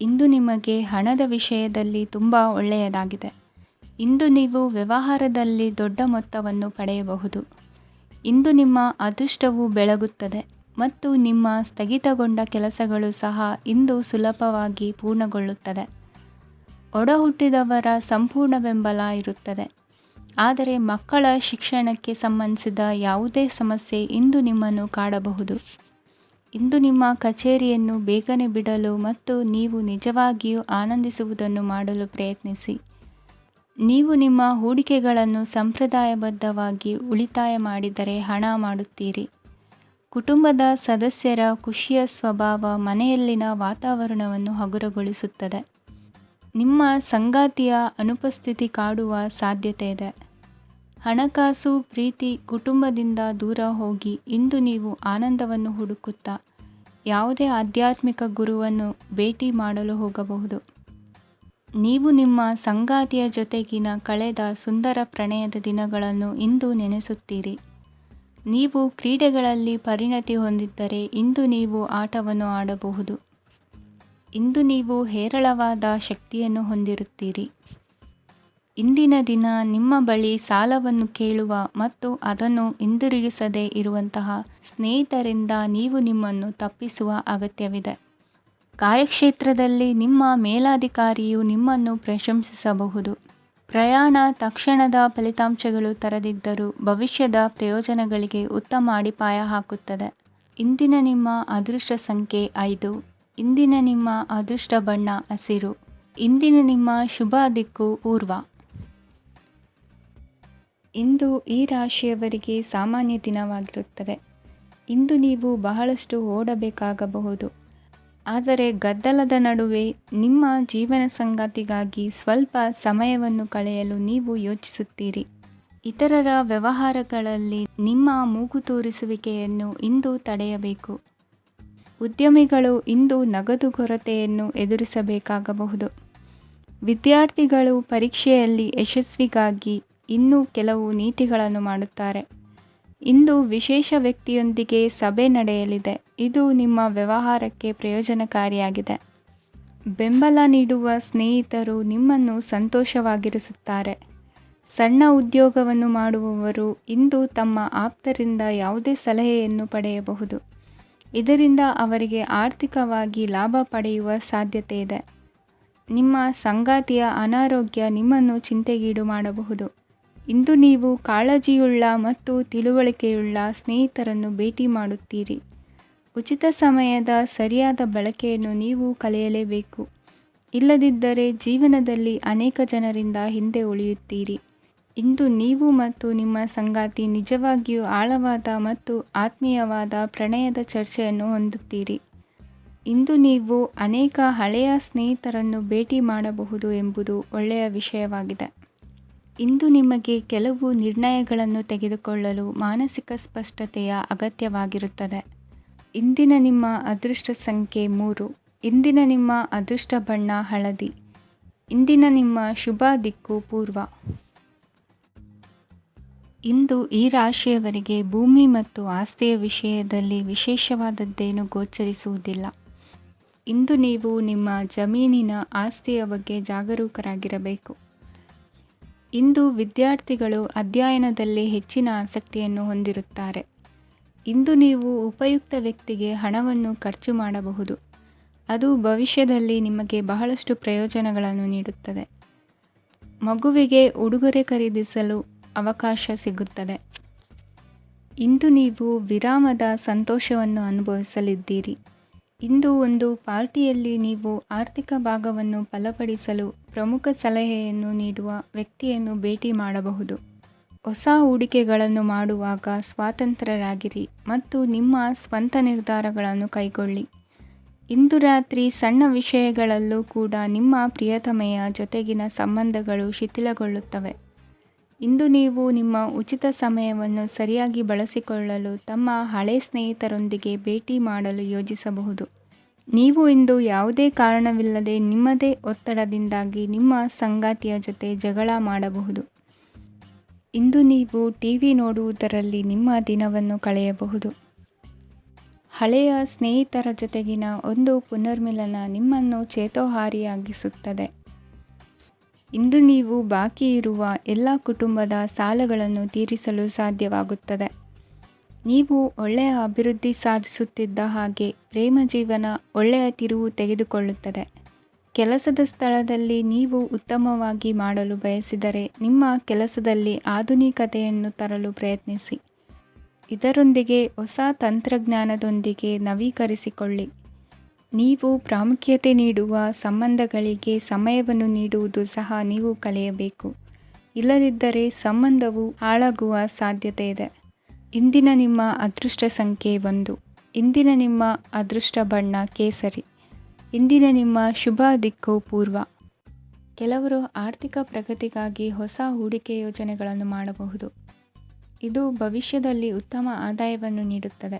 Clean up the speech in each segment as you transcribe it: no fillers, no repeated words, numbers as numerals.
ಇಂದು ನಿಮಗೆ ಹಣದ ವಿಷಯದಲ್ಲಿ ತುಂಬ ಒಳ್ಳೆಯದಾಗಿದೆ. ಇಂದು ನೀವು ವ್ಯವಹಾರದಲ್ಲಿ ದೊಡ್ಡ ಮೊತ್ತವನ್ನು ಪಡೆಯಬಹುದು. ಇಂದು ನಿಮ್ಮ ಅದೃಷ್ಟವು ಬೆಳಗುತ್ತದೆ ಮತ್ತು ನಿಮ್ಮ ಸ್ಥಗಿತಗೊಂಡ ಕೆಲಸಗಳು ಸಹ ಇಂದು ಸುಲಭವಾಗಿ ಪೂರ್ಣಗೊಳ್ಳುತ್ತದೆ. ಒಡಹುಟ್ಟಿದವರ ಸಂಪೂರ್ಣ ಬೆಂಬಲ ಇರುತ್ತದೆ. ಆದರೆ ಮಕ್ಕಳ ಶಿಕ್ಷಣಕ್ಕೆ ಸಂಬಂಧಿಸಿದ ಯಾವುದೇ ಸಮಸ್ಯೆ ಇಂದು ನಿಮ್ಮನ್ನು ಕಾಡಬಹುದು. ಇಂದು ನಿಮ್ಮ ಕಚೇರಿಯನ್ನು ಬೇಗನೆ ಬಿಡಲು ಮತ್ತು ನೀವು ನಿಜವಾಗಿಯೂ ಆನಂದಿಸುವುದನ್ನು ಮಾಡಲು ಪ್ರಯತ್ನಿಸಿ. ನೀವು ನಿಮ್ಮ ಹೂಡಿಕೆಗಳನ್ನು ಸಂಪ್ರದಾಯಬದ್ಧವಾಗಿ ಉಳಿತಾಯ ಮಾಡಿದರೆ ಹಣ ಮಾಡುತ್ತೀರಿ. ಕುಟುಂಬದ ಸದಸ್ಯರ ಖುಷಿಯ ಸ್ವಭಾವ ಮನೆಯಲ್ಲಿನ ವಾತಾವರಣವನ್ನು ಹಗುರಗೊಳಿಸುತ್ತದೆ. ನಿಮ್ಮ ಸಂಗಾತಿಯ ಅನುಪಸ್ಥಿತಿ ಕಾಡುವ ಸಾಧ್ಯತೆ ಇದೆ. ಹಣಕಾಸು, ಪ್ರೀತಿ, ಕುಟುಂಬದಿಂದ ದೂರ ಹೋಗಿ ಇಂದು ನೀವು ಆನಂದವನ್ನು ಹುಡುಕುತ್ತಾ ಯಾವುದೇ ಆಧ್ಯಾತ್ಮಿಕ ಗುರುವನ್ನು ಭೇಟಿ ಮಾಡಲು ಹೋಗಬಹುದು. ನೀವು ನಿಮ್ಮ ಸಂಗಾತಿಯ ಜೊತೆಗಿನ ಕಳೆದ ಸುಂದರ ಪ್ರಣಯದ ದಿನಗಳನ್ನು ಇಂದು ನೆನೆಸುತ್ತೀರಿ. ನೀವು ಕ್ರೀಡೆಗಳಲ್ಲಿ ಪರಿಣತಿ ಹೊಂದಿದ್ದರೆ ಇಂದು ನೀವು ಆಟವನ್ನು ಆಡಬಹುದು. ಇಂದು ನೀವು ಹೇರಳವಾದ ಶಕ್ತಿಯನ್ನು ಹೊಂದಿರುತ್ತೀರಿ. ಇಂದಿನ ದಿನ ನಿಮ್ಮ ಬಳಿ ಸಾಲವನ್ನು ಕೇಳುವ ಮತ್ತು ಅದನ್ನು ಹಿಂದಿರುಗಿಸದೇ ಇರುವಂತಹ ಸ್ನೇಹಿತರಿಂದ ನೀವು ನಿಮ್ಮನ್ನು ತಪ್ಪಿಸುವ ಅಗತ್ಯವಿದೆ. ಕಾರ್ಯಕ್ಷೇತ್ರದಲ್ಲಿ ನಿಮ್ಮ ಮೇಲಾಧಿಕಾರಿಯು ನಿಮ್ಮನ್ನು ಪ್ರಶಂಸಿಸಬಹುದು. ಪ್ರಯಾಣ ತಕ್ಷಣದ ಫಲಿತಾಂಶಗಳು ತರದಿದ್ದರೂ ಭವಿಷ್ಯದ ಪ್ರಯೋಜನಗಳಿಗೆ ಉತ್ತಮ ಅಡಿಪಾಯ ಹಾಕುತ್ತದೆ. ಇಂದಿನ ನಿಮ್ಮ ಅದೃಷ್ಟ ಸಂಖ್ಯೆ 5. ಇಂದಿನ ನಿಮ್ಮ ಅದೃಷ್ಟ ಬಣ್ಣ ಹಸಿರು. ಇಂದಿನ ನಿಮ್ಮ ಶುಭ ದಿಕ್ಕು ಪೂರ್ವ. ಇಂದು ಈ ರಾಶಿಯವರಿಗೆ ಸಾಮಾನ್ಯ ದಿನವಾಗಿರುತ್ತದೆ. ಇಂದು ನೀವು ಬಹಳಷ್ಟು ಓಡಬೇಕಾಗಬಹುದು. ಆದರೆ ಗದ್ದಲದ ನಡುವೆ ನಿಮ್ಮ ಜೀವನ ಸಂಗಾತಿಗಾಗಿ ಸ್ವಲ್ಪ ಸಮಯವನ್ನು ಕಳೆಯಲು ನೀವು ಯೋಚಿಸುತ್ತೀರಿ. ಇತರರ ವ್ಯವಹಾರಗಳಲ್ಲಿ ನಿಮ್ಮ ಮೂಗು ತೂರಿಸುವಿಕೆಯನ್ನು ಇಂದು ತಡೆಯಬೇಕು. ಉದ್ಯಮಿಗಳು ಇಂದು ನಗದು ಕೊರತೆಯನ್ನು ಎದುರಿಸಬೇಕಾಗಬಹುದು. ವಿದ್ಯಾರ್ಥಿಗಳು ಪರೀಕ್ಷೆಯಲ್ಲಿ ಯಶಸ್ವಿಗಾಗಿ ಇನ್ನೂ ಕೆಲವು ನೀತಿಗಳನ್ನು ಮಾಡುತ್ತಾರೆ. ಇಂದು ವಿಶೇಷ ವ್ಯಕ್ತಿಯೊಂದಿಗೆ ಸಭೆ ನಡೆಯಲಿದೆ. ಇದು ನಿಮ್ಮ ವ್ಯವಹಾರಕ್ಕೆ ಪ್ರಯೋಜನಕಾರಿಯಾಗಿದೆ. ಬೆಂಬಲ ನೀಡುವ ಸ್ನೇಹಿತರು ನಿಮ್ಮನ್ನು ಸಂತೋಷವಾಗಿರಿಸುತ್ತಾರೆ. ಸಣ್ಣ ಉದ್ಯೋಗವನ್ನು ಮಾಡುವವರು ಇಂದು ತಮ್ಮ ಆಪ್ತರಿಂದ ಯಾವುದೇ ಸಲಹೆಯನ್ನು ಪಡೆಯಬಹುದು. ಇದರಿಂದ ಅವರಿಗೆ ಆರ್ಥಿಕವಾಗಿ ಲಾಭ ಪಡೆಯುವ ಸಾಧ್ಯತೆ ಇದೆ. ನಿಮ್ಮ ಸಂಗಾತಿಯ ಅನಾರೋಗ್ಯ ನಿಮ್ಮನ್ನು ಚಿಂತೆಗೀಡು ಮಾಡಬಹುದು. ಇಂದು ನೀವು ಕಾಳಜಿಯುಳ್ಳ ಮತ್ತು ತಿಳುವಳಿಕೆಯುಳ್ಳ ಸ್ನೇಹಿತರನ್ನು ಭೇಟಿ ಮಾಡುತ್ತೀರಿ. ಉಚಿತ ಸಮಯದ ಸರಿಯಾದ ಬಳಕೆಯನ್ನು ನೀವು ಕಲಿಯಲೇಬೇಕು. ಇಲ್ಲದಿದ್ದರೆ ಜೀವನದಲ್ಲಿ ಅನೇಕ ಜನರಿಂದ ಹಿಂದೆ ಉಳಿಯುತ್ತೀರಿ. ಇಂದು ನೀವು ಮತ್ತು ನಿಮ್ಮ ಸಂಗಾತಿ ನಿಜವಾಗಿಯೂ ಆಳವಾದ ಮತ್ತು ಆತ್ಮೀಯವಾದ ಪ್ರಣಯದ ಚರ್ಚೆಯನ್ನು ಹೊಂದುತ್ತೀರಿ. ಇಂದು ನೀವು ಅನೇಕ ಹಳೆಯ ಸ್ನೇಹಿತರನ್ನು ಭೇಟಿ ಮಾಡಬಹುದು ಎಂಬುದು ಒಳ್ಳೆಯ ವಿಷಯವಾಗಿದೆ. ಇಂದು ನಿಮಗೆ ಕೆಲವು ನಿರ್ಣಯಗಳನ್ನು ತೆಗೆದುಕೊಳ್ಳಲು ಮಾನಸಿಕ ಸ್ಪಷ್ಟತೆಯ ಅಗತ್ಯವಾಗಿರುತ್ತದೆ. ಇಂದಿನ ನಿಮ್ಮ ಅದೃಷ್ಟ ಸಂಖ್ಯೆ 3. ಇಂದಿನ ನಿಮ್ಮ ಅದೃಷ್ಟ ಬಣ್ಣ ಹಳದಿ. ಇಂದಿನ ನಿಮ್ಮ ಶುಭ ದಿಕ್ಕು ಪೂರ್ವ. ಇಂದು ಈ ರಾಶಿಯವರಿಗೆ ಭೂಮಿ ಮತ್ತು ಆಸ್ತಿಯ ವಿಷಯದಲ್ಲಿ ವಿಶೇಷವಾದದ್ದೇನು ಗೋಚರಿಸುವುದಿಲ್ಲ. ಇಂದು ನೀವು ನಿಮ್ಮ ಜಮೀನಿನ ಆಸ್ತಿಯ ಬಗ್ಗೆ ಜಾಗರೂಕರಾಗಿರಬೇಕು. ಇಂದು ವಿದ್ಯಾರ್ಥಿಗಳು ಅಧ್ಯಯನದಲ್ಲಿ ಹೆಚ್ಚಿನ ಆಸಕ್ತಿಯನ್ನು ಹೊಂದಿರುತ್ತಾರೆ. ಇಂದು ನೀವು ಉಪಯುಕ್ತ ವ್ಯಕ್ತಿಗೆ ಹಣವನ್ನು ಖರ್ಚು ಮಾಡಬಹುದು. ಅದು ಭವಿಷ್ಯದಲ್ಲಿ ನಿಮಗೆ ಬಹಳಷ್ಟು ಪ್ರಯೋಜನಗಳನ್ನು ನೀಡುತ್ತದೆ. ಮಗುವಿಗೆ ಉಡುಗೊರೆ ಖರೀದಿಸಲು ಅವಕಾಶ ಸಿಗುತ್ತದೆ. ಇಂದು ನೀವು ವಿರಾಮದ ಸಂತೋಷವನ್ನು ಅನುಭವಿಸಲಿದ್ದೀರಿ. ಇಂದು ಒಂದು ಪಾರ್ಟಿಯಲ್ಲಿ ನೀವು ಆರ್ಥಿಕ ಭಾಗವನ್ನು ಬಲಪಡಿಸಲು ಪ್ರಮುಖ ಸಲಹೆಯನ್ನು ನೀಡುವ ವ್ಯಕ್ತಿಯನ್ನು ಭೇಟಿ ಮಾಡಬಹುದು. ಹೊಸ ಹೂಡಿಕೆಗಳನ್ನು ಮಾಡುವಾಗ ಸ್ವತಂತ್ರರಾಗಿರಿ ಮತ್ತು ನಿಮ್ಮ ಸ್ವಂತ ನಿರ್ಧಾರಗಳನ್ನು ಕೈಗೊಳ್ಳಿ. ಇಂದು ರಾತ್ರಿ ಸಣ್ಣ ವಿಷಯಗಳಲ್ಲೂ ಕೂಡ ನಿಮ್ಮ ಪ್ರಿಯತಮೆಯ ಜೊತೆಗಿನ ಸಂಬಂಧಗಳು ಶಿಥಿಲಗೊಳ್ಳುತ್ತವೆ. ಇಂದು ನೀವು ನಿಮ್ಮ ಉಚಿತ ಸಮಯವನ್ನು ಸರಿಯಾಗಿ ಬಳಸಿಕೊಳ್ಳಲು ತಮ್ಮ ಹಳೆ ಸ್ನೇಹಿತರೊಂದಿಗೆ ಭೇಟಿ ಮಾಡಲು ಯೋಜಿಸಬಹುದು. ನೀವು ಇಂದು ಯಾವುದೇ ಕಾರಣವಿಲ್ಲದೆ ನಿಮ್ಮದೇ ಒತ್ತಡದಿಂದಾಗಿ ನಿಮ್ಮ ಸಂಗಾತಿಯ ಜೊತೆ ಜಗಳ ಮಾಡಬಹುದು. ಇಂದು ನೀವು ಟಿವಿ ನೋಡುವುದರಲ್ಲಿ ನಿಮ್ಮ ದಿನವನ್ನು ಕಳೆಯಬಹುದು. ಹಳೆಯ ಸ್ನೇಹಿತರ ಜೊತೆಗಿನ ಒಂದು ಪುನರ್ಮಿಲನ ನಿಮ್ಮನ್ನು ಚೇತೋಹಾರಿಯಾಗಿಸುತ್ತದೆ. ಇಂದು ನೀವು ಬಾಕಿ ಇರುವ ಎಲ್ಲ ಕುಟುಂಬದ ಸಾಲಗಳನ್ನು ತೀರಿಸಲು ಸಾಧ್ಯವಾಗುತ್ತದೆ. ನೀವು ಒಳ್ಳೆಯ ಅಭಿವೃದ್ಧಿ ಸಾಧಿಸುತ್ತಿದ್ದ ಹಾಗೆ ಪ್ರೇಮ ಜೀವನ ಒಳ್ಳೆಯ ತಿರುವು ತೆಗೆದುಕೊಳ್ಳುತ್ತದೆ. ಕೆಲಸದ ಸ್ಥಳದಲ್ಲಿ ನೀವು ಉತ್ತಮವಾಗಿ ಮಾಡಲು ಬಯಸಿದರೆ ನಿಮ್ಮ ಕೆಲಸದಲ್ಲಿ ಆಧುನಿಕತೆಯನ್ನು ತರಲು ಪ್ರಯತ್ನಿಸಿ. ಇದರೊಂದಿಗೆ ಹೊಸ ತಂತ್ರಜ್ಞಾನದೊಂದಿಗೆ ನವೀಕರಿಸಿಕೊಳ್ಳಿ. ನೀವು ಪ್ರಾಮುಖ್ಯತೆ ನೀಡುವ ಸಂಬಂಧಗಳಿಗೆ ಸಮಯವನ್ನು ನೀಡುವುದು ಸಹ ನೀವು ಕಲಿಯಬೇಕು. ಇಲ್ಲದಿದ್ದರೆ ಸಂಬಂಧವು ಹಾಳಾಗುವ ಸಾಧ್ಯತೆ ಇದೆ. ಇಂದಿನ ನಿಮ್ಮ ಅದೃಷ್ಟ ಸಂಖ್ಯೆ 1. ಇಂದಿನ ನಿಮ್ಮ ಅದೃಷ್ಟ ಬಣ್ಣ ಕೇಸರಿ. ಇಂದಿನ ನಿಮ್ಮ ಶುಭ ದಿಕ್ಕು ಪೂರ್ವ. ಕೆಲವರು ಆರ್ಥಿಕ ಪ್ರಗತಿಗಾಗಿ ಹೊಸ ಹೂಡಿಕೆ ಯೋಜನೆಗಳನ್ನು ಮಾಡಬಹುದು. ಇದು ಭವಿಷ್ಯದಲ್ಲಿ ಉತ್ತಮ ಆದಾಯವನ್ನು ನೀಡುತ್ತದೆ.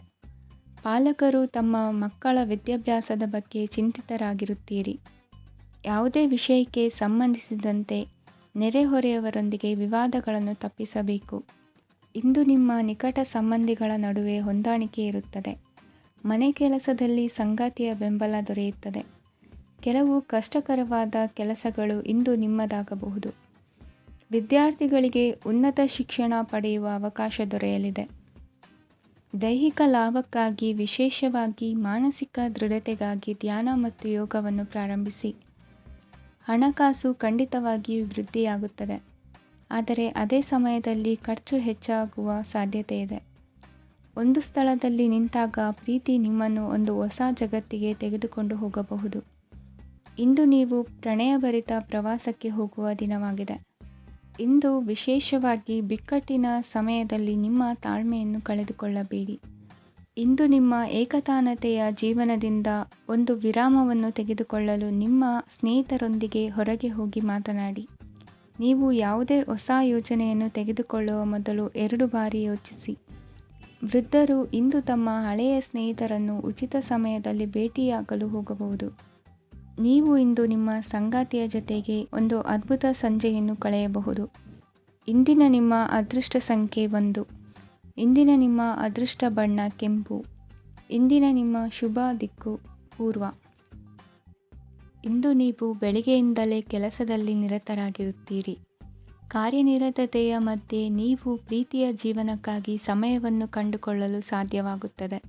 ಪಾಲಕರು ತಮ್ಮ ಮಕ್ಕಳ ವಿದ್ಯಾಭ್ಯಾಸದ ಬಗ್ಗೆ ಚಿಂತಿತರಾಗಿರುತ್ತೀರಿ. ಯಾವುದೇ ವಿಷಯಕ್ಕೆ ಸಂಬಂಧಿಸಿದಂತೆ ನೆರೆಹೊರೆಯವರೊಂದಿಗೆ ವಿವಾದಗಳನ್ನು ತಪ್ಪಿಸಬೇಕು. ಇಂದು ನಿಮ್ಮ ನಿಕಟ ಸಂಬಂಧಿಗಳ ನಡುವೆ ಹೊಂದಾಣಿಕೆ ಇರುತ್ತದೆ. ಮನೆ ಕೆಲಸದಲ್ಲಿ ಸಂಗಾತಿಯ ಬೆಂಬಲ ದೊರೆಯುತ್ತದೆ. ಕೆಲವು ಕಷ್ಟಕರವಾದ ಕೆಲಸಗಳು ಇಂದು ನಿಮ್ಮದಾಗಬಹುದು. ವಿದ್ಯಾರ್ಥಿಗಳಿಗೆ ಉನ್ನತ ಶಿಕ್ಷಣ ಪಡೆಯುವ ಅವಕಾಶ ದೊರೆಯಲಿದೆ. ದೈಹಿಕ ಲಾಭಕ್ಕಾಗಿ, ವಿಶೇಷವಾಗಿ ಮಾನಸಿಕ ದೃಢತೆಗಾಗಿ ಧ್ಯಾನ ಮತ್ತು ಯೋಗವನ್ನು ಪ್ರಾರಂಭಿಸಿ. ಹಣಕಾಸು ಖಂಡಿತವಾಗಿಯೂ ವೃದ್ಧಿಯಾಗುತ್ತದೆ, ಆದರೆ ಅದೇ ಸಮಯದಲ್ಲಿ ಖರ್ಚು ಹೆಚ್ಚಾಗುವ ಸಾಧ್ಯತೆ ಇದೆ. ಒಂದು ಸ್ಥಳದಲ್ಲಿ ನಿಂತಾಗ ಪ್ರೀತಿ ನಿಮ್ಮನ್ನು ಒಂದು ಹೊಸ ಜಗತ್ತಿಗೆ ತೆಗೆದುಕೊಂಡು ಹೋಗಬಹುದು. ಇಂದು ನೀವು ಪ್ರಣಯಭರಿತ ಪ್ರವಾಸಕ್ಕೆ ಹೋಗುವ ದಿನವಾಗಿದೆ. ಇಂದು ವಿಶೇಷವಾಗಿ ಬಿಕ್ಕಟ್ಟಿನ ಸಮಯದಲ್ಲಿ ನಿಮ್ಮ ತಾಳ್ಮೆಯನ್ನು ಕಳೆದುಕೊಳ್ಳಬೇಡಿ. ಇಂದು ನಿಮ್ಮ ಏಕತಾನತೆಯ ಜೀವನದಿಂದ ಒಂದು ವಿರಾಮವನ್ನು ತೆಗೆದುಕೊಳ್ಳಲು ನಿಮ್ಮ ಸ್ನೇಹಿತರೊಂದಿಗೆ ಹೊರಗೆ ಹೋಗಿ ಮಾತನಾಡಿ. ನೀವು ಯಾವುದೇ ಹೊಸ ಯೋಜನೆಯನ್ನು ತೆಗೆದುಕೊಳ್ಳುವ ಮೊದಲು 2 ಬಾರಿ ಯೋಚಿಸಿ. ವೃದ್ಧರು ಇಂದು ತಮ್ಮ ಹಳೆಯ ಸ್ನೇಹಿತರನ್ನು ಉಚಿತ ಸಮಯದಲ್ಲಿ ಭೇಟಿಯಾಗಲು ಹೋಗಬಹುದು. ನೀವು ಇಂದು ನಿಮ್ಮ ಸಂಗಾತಿಯ ಜೊತೆಗೆ ಒಂದು ಅದ್ಭುತ ಸಂಜೆಯನ್ನು ಕಳೆಯಬಹುದು. ಇಂದಿನ ನಿಮ್ಮ ಅದೃಷ್ಟ ಸಂಖ್ಯೆ 1. ಇಂದಿನ ನಿಮ್ಮ ಅದೃಷ್ಟ ಬಣ್ಣ ಕೆಂಪು. ಇಂದಿನ ನಿಮ್ಮ ಶುಭ ದಿಕ್ಕು ಪೂರ್ವ. ಇಂದು ನೀವು ಬೆಳಿಗ್ಗೆಯಿಂದಲೇ ಕೆಲಸದಲ್ಲಿ ನಿರತರಾಗಿರುತ್ತೀರಿ. ಕಾರ್ಯನಿರತತೆಯ ಮಧ್ಯೆ ನೀವು ಪ್ರೀತಿಯ ಜೀವನಕ್ಕಾಗಿ ಸಮಯವನ್ನು ಕಂಡುಕೊಳ್ಳಲು ಸಾಧ್ಯವಾಗುತ್ತದೆ.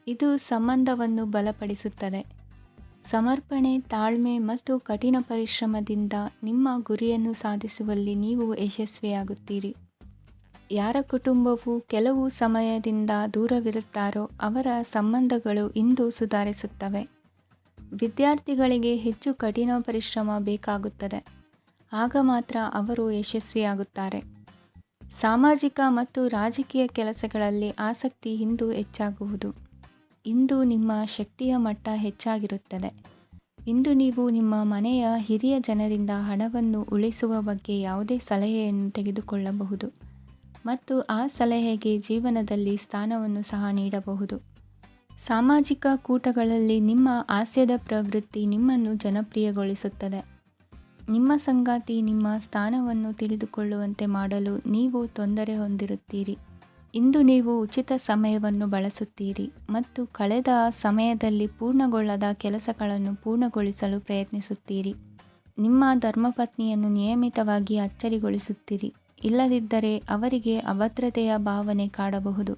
ಇದು ಸಂಬಂಧವನ್ನು ಬಲಪಡಿಸುತ್ತದೆ. ಸಮರ್ಪಣೆ, ತಾಳ್ಮೆ ಮತ್ತು ಕಠಿಣ ಪರಿಶ್ರಮದಿಂದ ನಿಮ್ಮ ಗುರಿಯನ್ನು ಸಾಧಿಸುವಲ್ಲಿ ನೀವು ಯಶಸ್ವಿಯಾಗುತ್ತೀರಿ. ಯಾರ ಕುಟುಂಬವು ಕೆಲವು ಸಮಯದಿಂದ ದೂರವಿರುತ್ತಾರೋ ಅವರ ಸಂಬಂಧಗಳು ಇಂದು ಸುಧಾರಿಸುತ್ತವೆ. ವಿದ್ಯಾರ್ಥಿಗಳಿಗೆ ಹೆಚ್ಚು ಕಠಿಣ ಪರಿಶ್ರಮ ಬೇಕಾಗುತ್ತದೆ. ಆಗ ಮಾತ್ರ ಅವರು ಯಶಸ್ವಿಯಾಗುತ್ತಾರೆ. ಸಾಮಾಜಿಕ ಮತ್ತು ರಾಜಕೀಯ ಕೆಲಸಗಳಲ್ಲಿ ಆಸಕ್ತಿ ಇಂದು ಹೆಚ್ಚಾಗುವುದು. ಇಂದು ನಿಮ್ಮ ಶಕ್ತಿಯ ಮಟ್ಟ ಹೆಚ್ಚಾಗಿರುತ್ತದೆ. ಇಂದು ನೀವು ನಿಮ್ಮ ಮನೆಯ ಹಿರಿಯ ಜನರಿಂದ ಹಣವನ್ನು ಉಳಿಸುವ ಬಗ್ಗೆ ಯಾವುದೇ ಸಲಹೆಯನ್ನು ತೆಗೆದುಕೊಳ್ಳಬಹುದು ಮತ್ತು ಆ ಸಲಹೆಗೆ ಜೀವನದಲ್ಲಿ ಸ್ಥಾನವನ್ನು ಸಹ ನೀಡಬಹುದು. ಸಾಮಾಜಿಕ ಕೂಟಗಳಲ್ಲಿ ನಿಮ್ಮ ಹಾಸ್ಯದ ಪ್ರವೃತ್ತಿ ನಿಮ್ಮನ್ನು ಜನಪ್ರಿಯಗೊಳಿಸುತ್ತದೆ. ನಿಮ್ಮ ಸಂಗಾತಿ ನಿಮ್ಮ ಸ್ಥಾನವನ್ನು ತಿಳಿದುಕೊಳ್ಳುವಂತೆ ಮಾಡಲು ನೀವು ತೊಂದರೆ ಹೊಂದಿರುತ್ತೀರಿ. ಇಂದು ನೀವು ಉಚಿತ ಸಮಯವನ್ನು ಬಳಸುತ್ತೀರಿ ಮತ್ತು ಕಳೆದ ಸಮಯದಲ್ಲಿ ಪೂರ್ಣಗೊಳ್ಳದ ಕೆಲಸಗಳನ್ನು ಪೂರ್ಣಗೊಳಿಸಲು ಪ್ರಯತ್ನಿಸುತ್ತೀರಿ. ನಿಮ್ಮ ಧರ್ಮಪತ್ನಿಯನ್ನು ನಿಯಮಿತವಾಗಿ ಅಚ್ಚರಿಗೊಳಿಸುತ್ತೀರಿ. ಇಲ್ಲದಿದ್ದರೆ ಅವರಿಗೆ ಅಭದ್ರತೆಯ ಭಾವನೆ ಕಾಡಬಹುದು.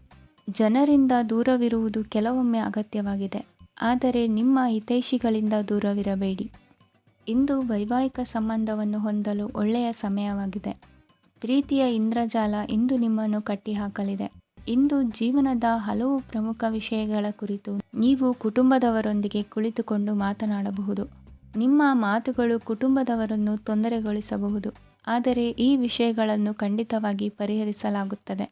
ಜನರಿಂದ ದೂರವಿರುವುದು ಕೆಲವೊಮ್ಮೆ ಅಗತ್ಯವಾಗಿದೆ, ಆದರೆ ನಿಮ್ಮ ಹಿತೈಷಿಗಳಿಂದ ದೂರವಿರಬೇಡಿ. ಇಂದು ವೈವಾಹಿಕ ಸಂಬಂಧವನ್ನು ಹೊಂದಲು ಒಳ್ಳೆಯ ಸಮಯವಾಗಿದೆ. ಪ್ರೀತಿಯ ಇಂದ್ರಜಾಲ ಇಂದು ನಿಮ್ಮನ್ನು ಕಟ್ಟಿಹಾಕಲಿದೆ. ಇಂದು ಜೀವನದ ಹಲವು ಪ್ರಮುಖ ವಿಷಯಗಳ ಕುರಿತು ನೀವು ಕುಟುಂಬದವರೊಂದಿಗೆ ಕುಳಿತುಕೊಂಡು ಮಾತನಾಡಬಹುದು. ನಿಮ್ಮ ಮಾತುಗಳು ಕುಟುಂಬದವರನ್ನು ತೊಂದರೆಗೊಳಿಸಬಹುದು, ಆದರೆ ಈ ವಿಷಯಗಳನ್ನು ಖಂಡಿತವಾಗಿ ಪರಿಹರಿಸಲಾಗುತ್ತದೆ.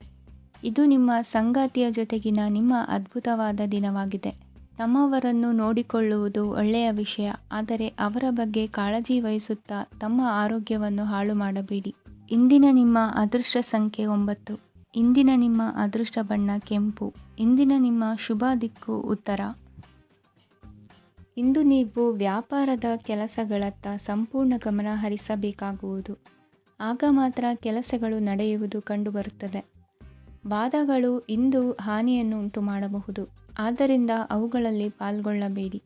ಇದು ನಿಮ್ಮ ಸಂಗಾತಿಯ ಜೊತೆಗಿನ ನಿಮ್ಮ ಅದ್ಭುತವಾದ ದಿನವಾಗಿದೆ. ತಮ್ಮವರನ್ನು ನೋಡಿಕೊಳ್ಳುವುದು ಒಳ್ಳೆಯ ವಿಷಯ, ಆದರೆ ಅವರ ಬಗ್ಗೆ ಕಾಳಜಿ ವಹಿಸುತ್ತಾ ತಮ್ಮ ಆರೋಗ್ಯವನ್ನು ಹಾಳು ಮಾಡಬೇಡಿ. ಇಂದಿನ ನಿಮ್ಮ ಅದೃಷ್ಟ ಸಂಖ್ಯೆ 9. ಇಂದಿನ ನಿಮ್ಮ ಅದೃಷ್ಟ ಬಣ್ಣ ಕೆಂಪು. ಇಂದಿನ ನಿಮ್ಮ ಶುಭ ದಿಕ್ಕು ಉತ್ತರ. ಇಂದು ನೀವು ವ್ಯಾಪಾರದ ಕೆಲಸಗಳತ್ತ ಸಂಪೂರ್ಣ ಗಮನ ಹರಿಸಬೇಕಾಗುವುದು. ಆಗ ಮಾತ್ರ ಕೆಲಸಗಳು ನಡೆಯುವುದು ಕಂಡುಬರುತ್ತದೆ. ವಾದಗಳು ಇಂದು ಹಾನಿಯನ್ನು ಉಂಟು ಮಾಡಬಹುದು, ಆದ್ದರಿಂದ ಅವುಗಳಲ್ಲಿ ಪಾಲ್ಗೊಳ್ಳಬೇಡಿ.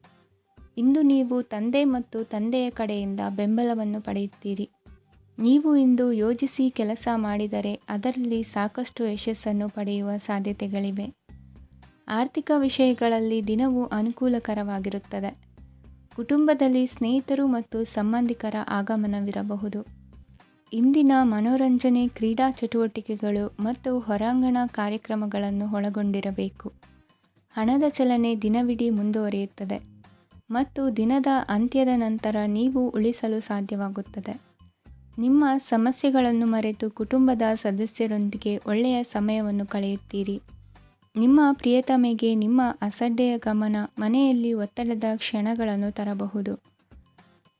ಇಂದು ನೀವು ತಂದೆ ಮತ್ತು ತಂದೆಯ ಕಡೆಯಿಂದ ಬೆಂಬಲವನ್ನು ಪಡೆಯುತ್ತೀರಿ. ನೀವು ಇಂದು ಯೋಜಿಸಿ ಕೆಲಸ ಮಾಡಿದರೆ ಅದರಲ್ಲಿ ಸಾಕಷ್ಟು ಯಶಸ್ಸನ್ನು ಪಡೆಯುವ ಸಾಧ್ಯತೆಗಳಿವೆ. ಆರ್ಥಿಕ ವಿಷಯಗಳಲ್ಲಿ ದಿನವೂ ಅನುಕೂಲಕರವಾಗಿರುತ್ತದೆ. ಕುಟುಂಬದಲ್ಲಿ ಸ್ನೇಹಿತರು ಮತ್ತು ಸಂಬಂಧಿಕರ ಆಗಮನವಿರಬಹುದು. ಇಂದಿನ ಮನೋರಂಜನೆ ಕ್ರೀಡಾ ಚಟುವಟಿಕೆಗಳು ಮತ್ತು ಹೊರಾಂಗಣ ಕಾರ್ಯಕ್ರಮಗಳನ್ನು ಒಳಗೊಂಡಿರಬೇಕು. ಹಣದ ಚಲನೆ ದಿನವಿಡೀ ಮುಂದುವರಿಯುತ್ತದೆ ಮತ್ತು ದಿನದ ಅಂತ್ಯದ ನಂತರ ನೀವು ಉಳಿಸಲು ಸಾಧ್ಯವಾಗುತ್ತದೆ. ನಿಮ್ಮ ಸಮಸ್ಯೆಗಳನ್ನು ಮರೆತು ಕುಟುಂಬದ ಸದಸ್ಯರೊಂದಿಗೆ ಒಳ್ಳೆಯ ಸಮಯವನ್ನು ಕಳೆಯುತ್ತೀರಿ. ನಿಮ್ಮ ಪ್ರಿಯತಮೆಗೆ ನಿಮ್ಮ ಅಸಡ್ಡೆಯ ಗಮನ ಮನೆಯಲ್ಲಿ ಒತ್ತಡದ ಕ್ಷಣಗಳನ್ನು ತರಬಹುದು.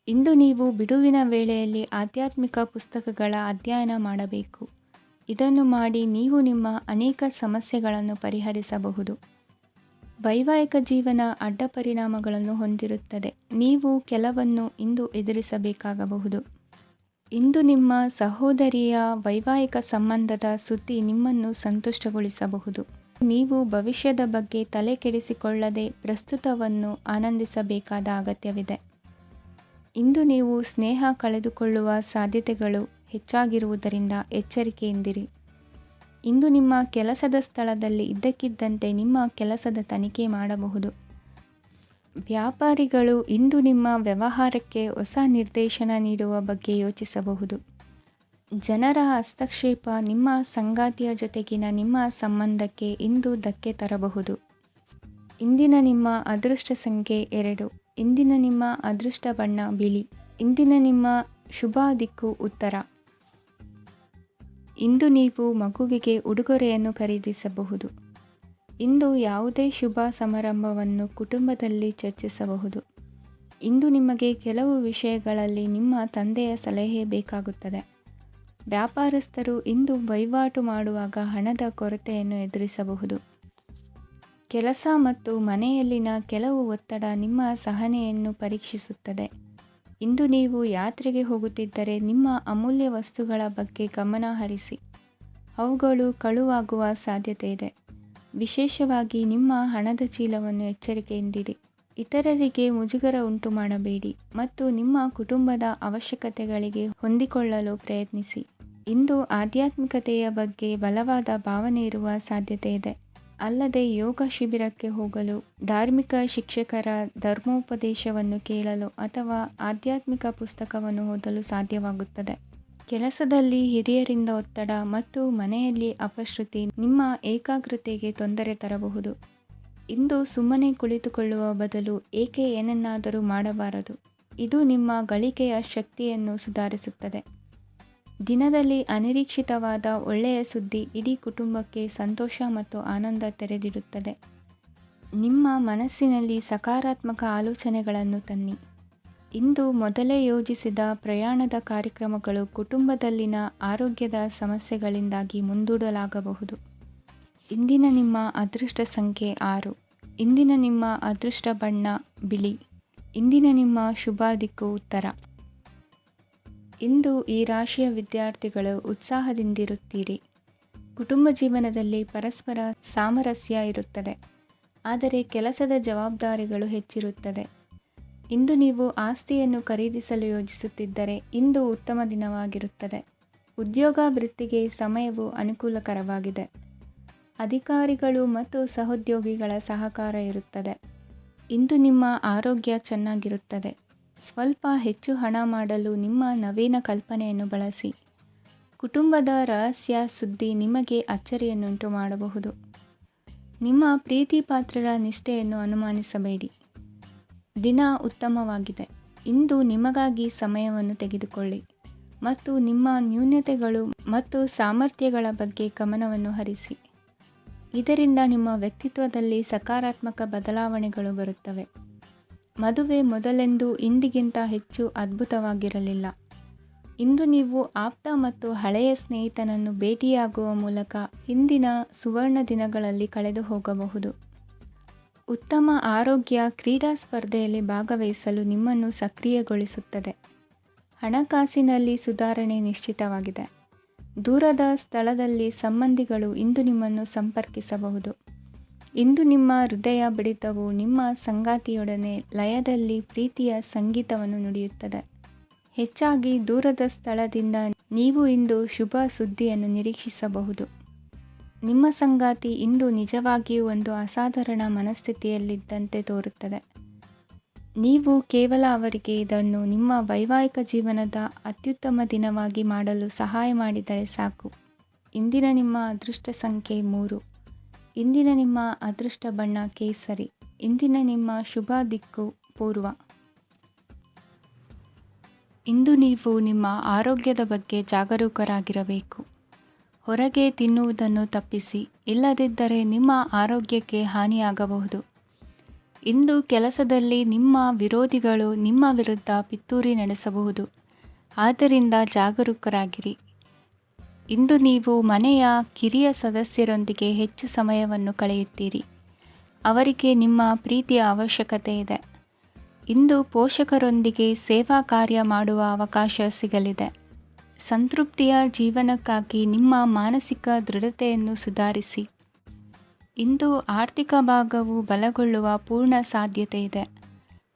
ಇಂದು ನೀವು ಬಿಡುವಿನ ವೇಳೆಯಲ್ಲಿ ಆಧ್ಯಾತ್ಮಿಕ ಪುಸ್ತಕಗಳ ಅಧ್ಯಯನ ಮಾಡಬೇಕು. ಇದನ್ನು ಮಾಡಿ ನೀವು ನಿಮ್ಮ ಅನೇಕ ಸಮಸ್ಯೆಗಳನ್ನು ಪರಿಹರಿಸಬಹುದು. ವೈವಾಹಿಕ ಜೀವನ ಅಡ್ಡ ಪರಿಣಾಮಗಳನ್ನು ಹೊಂದಿರುತ್ತದೆ. ನೀವು ಕೆಲವನ್ನು ಇಂದು ಎದುರಿಸಬೇಕಾಗಬಹುದು. ಇಂದು ನಿಮ್ಮ ಸಹೋದರಿಯ ವೈವಾಹಿಕ ಸಂಬಂಧದ ಸುದ್ದಿ ನಿಮ್ಮನ್ನು ಸಂತುಷ್ಟಗೊಳಿಸಬಹುದು. ನೀವು ಭವಿಷ್ಯದ ಬಗ್ಗೆ ತಲೆ ಕೆಡಿಸಿಕೊಳ್ಳದೆ ಪ್ರಸ್ತುತವನ್ನು ಆನಂದಿಸಬೇಕಾದ ಅಗತ್ಯವಿದೆ. ಇಂದು ನೀವು ಸ್ನೇಹ ಕಳೆದುಕೊಳ್ಳುವ ಸಾಧ್ಯತೆಗಳು ಹೆಚ್ಚಾಗಿರುವುದರಿಂದ ಎಚ್ಚರಿಕೆಯಿಂದಿರಿ. ಇಂದು ನಿಮ್ಮ ಕೆಲಸದ ಸ್ಥಳದಲ್ಲಿ ಇದ್ದಕ್ಕಿದ್ದಂತೆ ನಿಮ್ಮ ಕೆಲಸದ ತನಿಖೆ ಮಾಡಬಹುದು. ವ್ಯಾಪಾರಿಗಳು ಇಂದು ನಿಮ್ಮ ವ್ಯವಹಾರಕ್ಕೆ ಹೊಸ ನಿರ್ದೇಶನ ನೀಡುವ ಬಗ್ಗೆ ಯೋಚಿಸಬಹುದು. ಜನರ ಹಸ್ತಕ್ಷೇಪ ನಿಮ್ಮ ಸಂಗಾತಿಯ ಜೊತೆಗಿನ ನಿಮ್ಮ ಸಂಬಂಧಕ್ಕೆ ಇಂದು ಧಕ್ಕೆ ತರಬಹುದು. ಇಂದಿನ ನಿಮ್ಮ ಅದೃಷ್ಟ ಸಂಖ್ಯೆ 2. ಇಂದಿನ ನಿಮ್ಮ ಅದೃಷ್ಟ ಬಣ್ಣ ಬಿಳಿ. ಇಂದಿನ ನಿಮ್ಮ ಶುಭ ದಿಕ್ಕು ಉತ್ತರ. ಇಂದು ನೀವು ಮಗುವಿಗೆ ಉಡುಗೊರೆಯನ್ನು ಖರೀದಿಸಬಹುದು. ಇಂದು ಯಾವುದೇ ಶುಭ ಸಮಾರಂಭವನ್ನು ಕುಟುಂಬದಲ್ಲಿ ಚರ್ಚಿಸಬಹುದು. ಇಂದು ನಿಮಗೆ ಕೆಲವು ವಿಷಯಗಳಲ್ಲಿ ನಿಮ್ಮ ತಂದೆಯ ಸಲಹೆ ಬೇಕಾಗುತ್ತದೆ. ವ್ಯಾಪಾರಸ್ಥರು ಇಂದು ವಹಿವಾಟು ಮಾಡುವಾಗ ಹಣದ ಕೊರತೆಯನ್ನು ಎದುರಿಸಬಹುದು. ಕೆಲಸ ಮತ್ತು ಮನೆಯಲ್ಲಿನ ಕೆಲವು ಒತ್ತಡ ನಿಮ್ಮ ಸಹನೆಯನ್ನು ಪರೀಕ್ಷಿಸುತ್ತದೆ. ಇಂದು ನೀವು ಯಾತ್ರೆಗೆ ಹೋಗುತ್ತಿದ್ದರೆ ನಿಮ್ಮ ಅಮೂಲ್ಯ ವಸ್ತುಗಳ ಬಗ್ಗೆ ಗಮನ ಹರಿಸಿ. ಅವುಗಳು ಕಳುವಾಗುವ ಸಾಧ್ಯತೆ ಇದೆ. ವಿಶೇಷವಾಗಿ ನಿಮ್ಮ ಹಣದ ಚೀಲವನ್ನು ಎಚ್ಚರಿಕೆಯಿಂದಿಡಿ. ಇತರರಿಗೆ ಮುಜುಗರ ಉಂಟು ಮಾಡಬೇಡಿ ಮತ್ತು ನಿಮ್ಮ ಕುಟುಂಬದ ಅವಶ್ಯಕತೆಗಳಿಗೆ ಹೊಂದಿಕೊಳ್ಳಲು ಪ್ರಯತ್ನಿಸಿ. ಇಂದು ಆಧ್ಯಾತ್ಮಿಕತೆಯ ಬಗ್ಗೆ ಬಲವಾದ ಭಾವನೆ ಇರುವ ಸಾಧ್ಯತೆ ಇದೆ. ಅಲ್ಲದೆ ಯೋಗ ಶಿಬಿರಕ್ಕೆ ಹೋಗಲು, ಧಾರ್ಮಿಕ ಶಿಕ್ಷಕರ ಧರ್ಮೋಪದೇಶವನ್ನು ಕೇಳಲು ಅಥವಾ ಆಧ್ಯಾತ್ಮಿಕ ಪುಸ್ತಕವನ್ನು ಓದಲು ಸಾಧ್ಯವಾಗುತ್ತದೆ. ಕೆಲಸದಲ್ಲಿ ಹಿರಿಯರಿಂದ ಒತ್ತಡ ಮತ್ತು ಮನೆಯಲ್ಲಿ ಅಪಶ್ರುತಿ ನಿಮ್ಮ ಏಕಾಗ್ರತೆಗೆ ತೊಂದರೆ ತರಬಹುದು. ಇಂದು ಸುಮ್ಮನೆ ಕುಳಿತುಕೊಳ್ಳುವ ಬದಲು ಏಕೆ ಏನನ್ನಾದರೂ ಮಾಡಬಾರದು. ಇದು ನಿಮ್ಮ ಗಳಿಕೆಯ ಶಕ್ತಿಯನ್ನು ಸುಧಾರಿಸುತ್ತದೆ. ದಿನದಲ್ಲಿ ಅನಿರೀಕ್ಷಿತವಾದ ಒಳ್ಳೆಯ ಸುದ್ದಿ ಇಡೀ ಕುಟುಂಬಕ್ಕೆ ಸಂತೋಷ ಮತ್ತು ಆನಂದ ತೆರೆದಿಡುತ್ತದೆ. ನಿಮ್ಮ ಮನಸ್ಸಿನಲ್ಲಿ ಸಕಾರಾತ್ಮಕ ಆಲೋಚನೆಗಳನ್ನು ತನ್ನಿ. ಇಂದು ಮೊದಲೇ ಯೋಜಿಸಿದ ಪ್ರಯಾಣದ ಕಾರ್ಯಕ್ರಮಗಳು ಕುಟುಂಬದಲ್ಲಿನ ಆರೋಗ್ಯದ ಸಮಸ್ಯೆಗಳಿಂದಾಗಿ ಮುಂದೂಡಲಾಗಬಹುದು. ಇಂದಿನ ನಿಮ್ಮ ಅದೃಷ್ಟ ಸಂಖ್ಯೆ 6. ಇಂದಿನ ನಿಮ್ಮ ಅದೃಷ್ಟ ಬಣ್ಣ ಬಿಳಿ. ಇಂದಿನ ನಿಮ್ಮ ಶುಭ ದಿಕ್ಕು ಉತ್ತರ. ಇಂದು ಈ ರಾಶಿಯ ವಿದ್ಯಾರ್ಥಿಗಳು ಉತ್ಸಾಹದಿಂದಿರುತ್ತೀರಿ. ಕುಟುಂಬ ಜೀವನದಲ್ಲಿ ಪರಸ್ಪರ ಸಾಮರಸ್ಯ ಇರುತ್ತದೆ, ಆದರೆ ಕೆಲಸದ ಜವಾಬ್ದಾರಿಗಳು ಹೆಚ್ಚಿರುತ್ತದೆ. ಇಂದು ನೀವು ಆಸ್ತಿಯನ್ನು ಖರೀದಿಸಲು ಯೋಜಿಸುತ್ತಿದ್ದರೆ ಇಂದು ಉತ್ತಮ ದಿನವಾಗಿರುತ್ತದೆ. ಉದ್ಯೋಗ ವೃತ್ತಿಗೆ ಸಮಯವು ಅನುಕೂಲಕರವಾಗಿದೆ. ಅಧಿಕಾರಿಗಳು ಮತ್ತು ಸಹೋದ್ಯೋಗಿಗಳ ಸಹಕಾರ ಇರುತ್ತದೆ. ಇಂದು ನಿಮ್ಮ ಆರೋಗ್ಯ ಚೆನ್ನಾಗಿರುತ್ತದೆ. ಸ್ವಲ್ಪ ಹೆಚ್ಚು ಹಣ ಮಾಡಲು ನಿಮ್ಮ ನವೀನ ಕಲ್ಪನೆಯನ್ನು ಬಳಸಿ. ಕುಟುಂಬದ ರಹಸ್ಯ ಸುದ್ದಿ ನಿಮಗೆ ಅಚ್ಚರಿಯನ್ನುಂಟು ಮಾಡಬಹುದು. ನಿಮ್ಮ ಪ್ರೀತಿ ಪಾತ್ರರ ನಿಷ್ಠೆಯನ್ನು ಅನುಮಾನಿಸಬೇಡಿ. ದಿನ ಉತ್ತಮವಾಗಿದೆ. ಇಂದು ನಿಮಗಾಗಿ ಸಮಯವನ್ನು ತೆಗೆದುಕೊಳ್ಳಿ ಮತ್ತು ನಿಮ್ಮ ನ್ಯೂನತೆಗಳು ಮತ್ತು ಸಾಮರ್ಥ್ಯಗಳ ಬಗ್ಗೆ ಗಮನವನ್ನು ಹರಿಸಿ. ಇದರಿಂದ ನಿಮ್ಮ ವ್ಯಕ್ತಿತ್ವದಲ್ಲಿ ಸಕಾರಾತ್ಮಕ ಬದಲಾವಣೆಗಳು ಬರುತ್ತವೆ. ಮದುವೆ ಮೊದಲೆಂದೂ ಇಂದಿಗಿಂತ ಹೆಚ್ಚು ಅದ್ಭುತವಾಗಿರಲಿಲ್ಲ. ಇಂದು ನೀವು ಆಪ್ತ ಮತ್ತು ಹಳೆಯ ಸ್ನೇಹಿತನನ್ನು ಭೇಟಿಯಾಗುವ ಮೂಲಕ ಹಿಂದಿನ ಸುವರ್ಣ ದಿನಗಳಲ್ಲಿ ಕಳೆದು ಹೋಗಬಹುದು. ಉತ್ತಮ ಆರೋಗ್ಯ ಕ್ರೀಡಾ ಸ್ಪರ್ಧೆಯಲ್ಲಿ ಭಾಗವಹಿಸಲು ನಿಮ್ಮನ್ನು ಸಕ್ರಿಯಗೊಳಿಸುತ್ತದೆ. ಹಣಕಾಸಿನಲ್ಲಿ ಸುಧಾರಣೆ ನಿಶ್ಚಿತವಾಗಿದೆ. ದೂರದ ಸ್ಥಳದಲ್ಲಿ ಸಂಬಂಧಿಗಳು ಇಂದು ನಿಮ್ಮನ್ನು ಸಂಪರ್ಕಿಸಬಹುದು. ಇಂದು ನಿಮ್ಮ ಹೃದಯ ಬಡಿತವು ನಿಮ್ಮ ಸಂಗಾತಿಯೊಡನೆ ಲಯದಲ್ಲಿ ಪ್ರೀತಿಯ ಸಂಗೀತವನ್ನು ನುಡಿಯುತ್ತದೆ. ಹೆಚ್ಚಾಗಿ ದೂರದ ಸ್ಥಳದಿಂದ ನೀವು ಇಂದು ಶುಭ ಸುದ್ದಿಯನ್ನು ನಿರೀಕ್ಷಿಸಬಹುದು. ನಿಮ್ಮ ಸಂಗಾತಿ ಇಂದು ನಿಜವಾಗಿಯೂ ಒಂದು ಅಸಾಧಾರಣ ಮನಸ್ಥಿತಿಯಲ್ಲಿದ್ದಂತೆ ತೋರುತ್ತದೆ. ನೀವು ಕೇವಲ ಅವರಿಗೆ ಇದನ್ನು ನಿಮ್ಮ ವೈವಾಹಿಕ ಜೀವನದ ಅತ್ಯುತ್ತಮ ದಿನವಾಗಿ ಮಾಡಲು ಸಹಾಯ ಮಾಡಿದರೆ ಸಾಕು. ಇಂದಿನ ನಿಮ್ಮ ಅದೃಷ್ಟ ಸಂಖ್ಯೆ 3. ಇಂದಿನ ನಿಮ್ಮ ಅದೃಷ್ಟ ಬಣ್ಣ ಕೇಸರಿ. ಇಂದಿನ ನಿಮ್ಮ ಶುಭ ದಿಕ್ಕು ಪೂರ್ವ. ಇಂದು ನೀವು ನಿಮ್ಮ ಆರೋಗ್ಯದ ಬಗ್ಗೆ ಜಾಗರೂಕರಾಗಿರಬೇಕು. ಹೊರಗೆ ತಿನ್ನುವುದನ್ನು ತಪ್ಪಿಸಿ, ಇಲ್ಲದಿದ್ದರೆ ನಿಮ್ಮ ಆರೋಗ್ಯಕ್ಕೆ ಹಾನಿಯಾಗಬಹುದು. ಇಂದು ಕೆಲಸದಲ್ಲಿ ನಿಮ್ಮ ವಿರೋಧಿಗಳು ನಿಮ್ಮ ವಿರುದ್ಧ ಪಿತೂರಿ ನಡೆಸಬಹುದು, ಆದ್ದರಿಂದ ಜಾಗರೂಕರಾಗಿರಿ. ಇಂದು ನೀವು ಮನೆಯ ಕಿರಿಯ ಸದಸ್ಯರೊಂದಿಗೆ ಹೆಚ್ಚು ಸಮಯವನ್ನು ಕಳೆಯುತ್ತೀರಿ. ಅವರಿಗೆ ನಿಮ್ಮ ಪ್ರೀತಿಯ ಅವಶ್ಯಕತೆ ಇದೆ. ಇಂದು ಪೋಷಕರೊಂದಿಗೆ ಸೇವಾ ಕಾರ್ಯ ಮಾಡುವ ಅವಕಾಶ ಸಿಗಲಿದೆ. ಸಂತೃಪ್ತಿಯ ಜೀವನಕ್ಕಾಗಿ ನಿಮ್ಮ ಮಾನಸಿಕ ದೃಢತೆಯನ್ನು ಸುಧಾರಿಸಿ. ಇಂದು ಆರ್ಥಿಕ ಭಾಗವು ಬಲಗೊಳ್ಳುವ ಪೂರ್ಣ ಸಾಧ್ಯತೆ ಇದೆ.